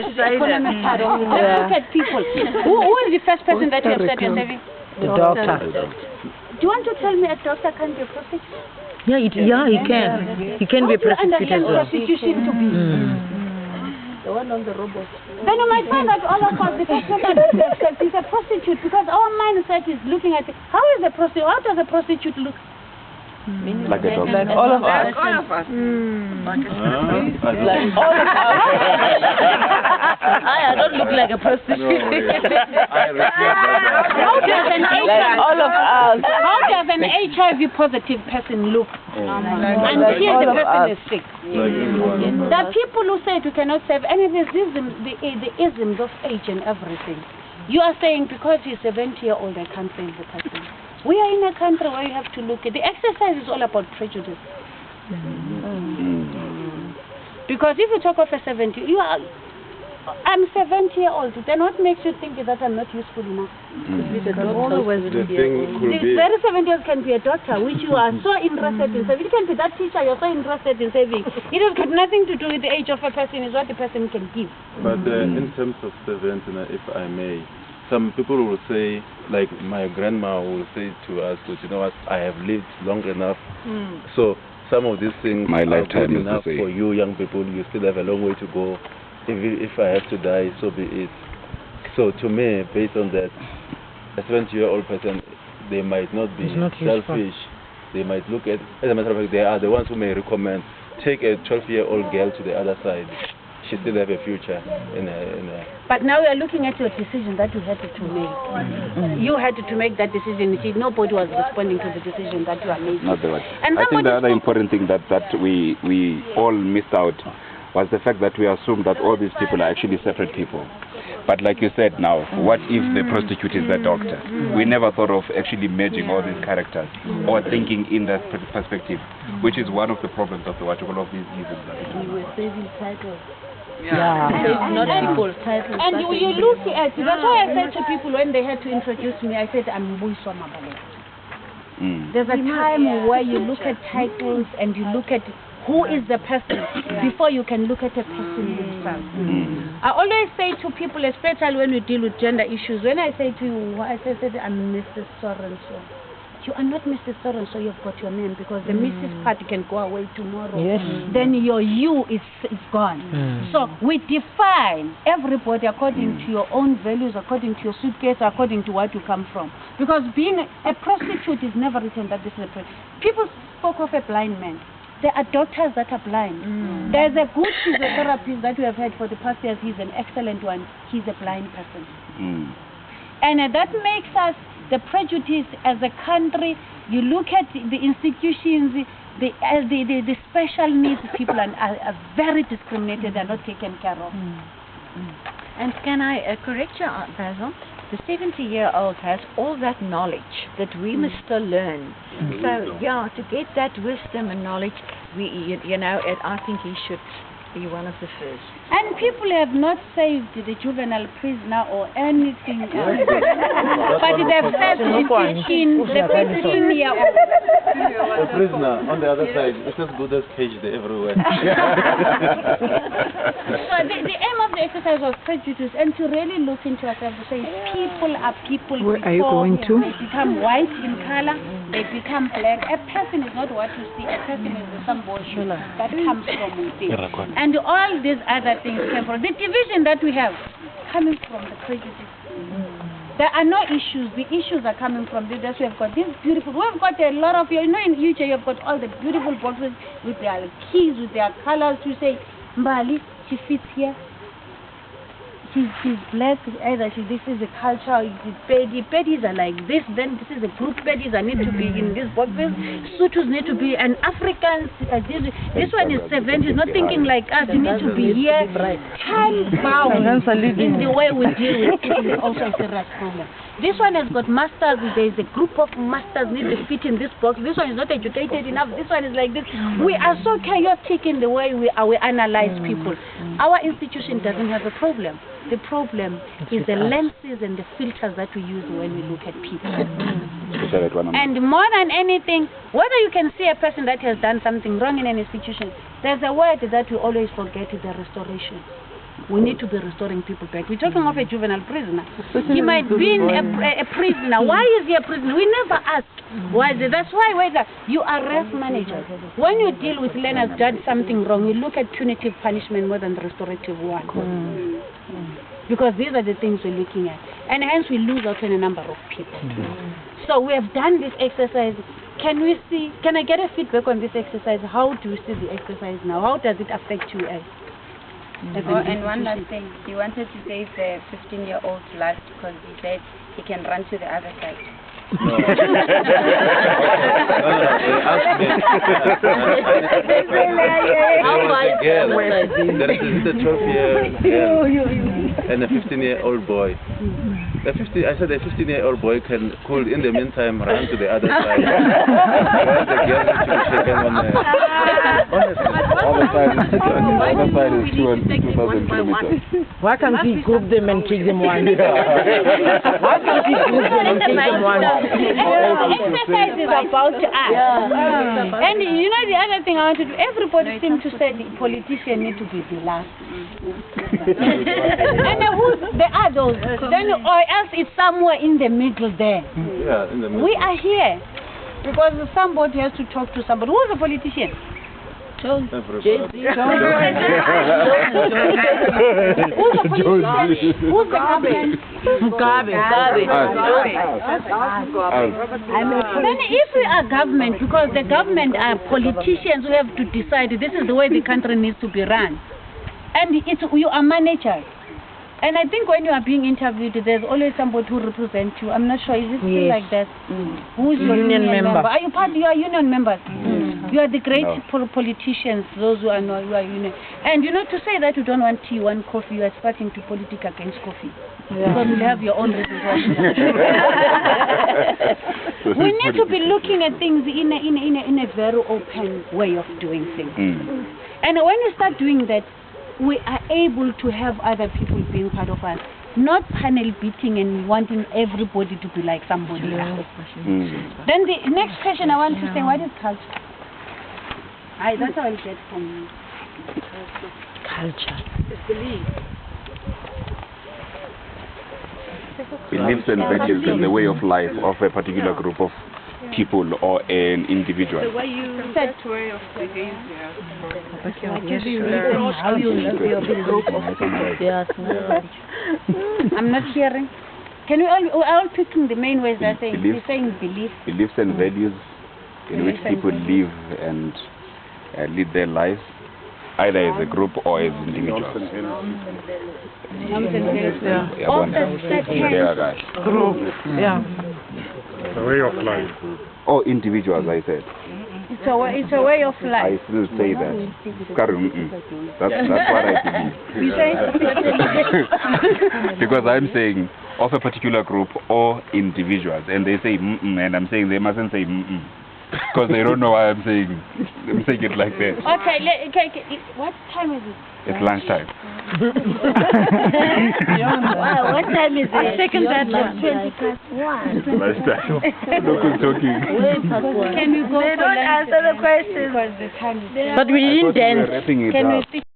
economic part of it. Let's look at people. Who is the first person that you have said you're saving? The doctor. Do you want to tell me a doctor can't be a prostitute? Yeah, he can. He can be a prostitute as well. Prostitution to be. The one on the robot. Then you might find that all of us, the first person that we have sex is a prostitute, because our mindset is looking at it. How does a prostitute look? Like a dog. Like all of us. All of us. Like all of us. I don't look like a prostitute. How does an HIV positive person look until the person is sick? The people who say you cannot save any the isms of age and everything. You are saying because he's 70-year-old, I can't save the person. We are in a country where you have to look at the exercise is all about prejudice. Because if you talk of a 70, I'm 70-year-old. Then what makes you think that I'm not useful enough? The very 70-year-old can be a doctor, which you are so interested in saving. It can be that teacher you're so interested in saving. It has got nothing to do with the age of a person. It's what the person can give. But in terms of 70, if I may, some people will say, like my grandma will say to us, that, you know what, I have lived long enough. So some of these things my are lifetime good is enough for you young people. You still have a long way to go. If I have to die, so be it. So to me, based on that, a 70-year-old person, they might not be selfish. They might look at, as a matter of fact, they are the ones who may recommend, take a 12-year-old girl to the other side. She still have a future in a. But now we are looking at your decision that you had to make. You had to make that decision. See, nobody was responding to the decision that you are making. Not the one. I think the other important thing that we all missed out was the fact that we assumed that all these people are actually separate people. But like you said now, what if the prostitute is the doctor? We never thought of actually merging all these characters or thinking in that perspective, which is one of the problems of the what you call of these isms. We were saving titles. Yeah. Not people's titles. And you look at, that's why I said to people when they had to introduce me, I said, I'm Mbuiso Mabale. There's a time where you look at titles and you look at who is the person before you can look at a person himself. I always say to people, especially when we deal with gender issues, when I say to you, I say I'm Mrs. So-and-so. You are not Mrs. So-and-so, you've got your name, because the Mrs. part can go away tomorrow. Yes. Then your you is gone. So we define everybody according to your own values, according to your suitcase, according to what you come from. Because being a prostitute is never written that this is a prostitute. People spoke of a blind man. There are doctors that are blind. There's a good physiotherapist that we have had for the past years. He's an excellent one. He's a blind person. And that makes us the prejudice as a country. You look at the institutions, the special needs people are very discriminated and not taken care of. And can I correct you, Basil? The 70-year-old has all that knowledge that we must still learn. So, yeah, to get that wisdom and knowledge, I think he should be one of the first. And people have not saved the juvenile prisoner or anything else. But they've saved the 15-year-old. The prisoner, on the other side, it's as good as caged everywhere. So the aim of the exercise was prejudice, and to really look into ourselves to say people are people. Where are you going to? They become white in color, they become black. A person is not what you see, a person is some bullshit that comes from within. And all these other things came from the division that we have, coming from the prejudice. There are no issues. The issues are coming from this. We have got this beautiful. We've got a lot of, in UK, you've got all the beautiful boxes with their keys, with their colors. You say, Mbali, she fits here. She's black. Either this is a culture. Pedis are like this. Then this is a group. Pedis are need to be in these boxes. Sutus need to be an African. This one is 70. Not thinking like us. You need to be here. Time bound in the way we deal with it is also a serious problem. This one has got masters. There is a group of masters need to fit in this box. This one is not educated enough. This one is like this. We are so chaotic in the way we analyze people. Our institution doesn't have a problem. The problem is the lenses and the filters that we use when we look at people. And more than anything, whether you can see a person that has done something wrong in an institution, there's a word that we always forget, the restoration. We need to be restoring people back. We're talking of a juvenile prisoner. He might be a prisoner. Why is he a prisoner? We never ask. Why is it? That's why you arrest managers. When you deal with learners who did something wrong, you look at punitive punishment more than the restorative one. Because these are the things we're looking at. And hence we lose out on a number of people. So we have done this exercise. Can I get a feedback on this exercise? How do you see the exercise now? How does it affect you as and one last thing, he wanted to save the 15-year-old's life because he said he can run to the other side. No. They asked me. There is a 12-year girl and a 15-year-old boy. I said a 15-year-old boy could in the meantime run to the other side. While the girl needs to be taken on the other side is 2,000 kilometers. Why can't we group them and take them one? Why can't we group them and take them one? Exercise is about us. And you know the other thing I want to do, everybody seems to say the politician need to be the last. And there are those. Then, or else it's somewhere in the middle there. Yeah, in the middle. We are here because somebody has to talk to somebody. Who's a politician? Who's a politician? Who's the government? Then if we are government, because the government are politicians who have to decide this is the way the country needs to be run. And you are managers. And I think when you are being interviewed, there's always somebody who represents you. I'm not sure, is it still like that? Who's your union member? Are you part? You are union members. You are the great politicians, those who are not, who are union. And you know, to say that you don't want tea, you want coffee, you are starting to politic against coffee. Because you have your own reasons. We need to be looking at things in a very open way of doing things. And when you start doing that, we are able to have other people being part of us, not panel beating and wanting everybody to be like somebody else. Then the next question I want to say, what is culture? That's how I get from you. Culture. It's belief. Beliefs and values and the way of life of a particular group of people or an individual. The way you said way of behavior. How you live your group of people. Yes. I'm not hearing. Can we all picking the main ways they're saying? You're saying belief. Beliefs and values in which people live and lead their lives, either as a group or as individuals. Group. Yeah. The way of life. Or individuals, I said. It's a way of life. I still say that. That's what I believe. You say? Because I'm saying of a particular group or individuals, and they say and I'm saying they mustn't say because they don't know why I'm saying it like that. Okay, what time is it? It's lunchtime. Wow, what time is it? Second that one. 20 past 1. Lunchtime. Look who's talking. Can we go They for don't lunch? answer the questions. Because the time is But we didn't dance. Wrapping it Can we up. speak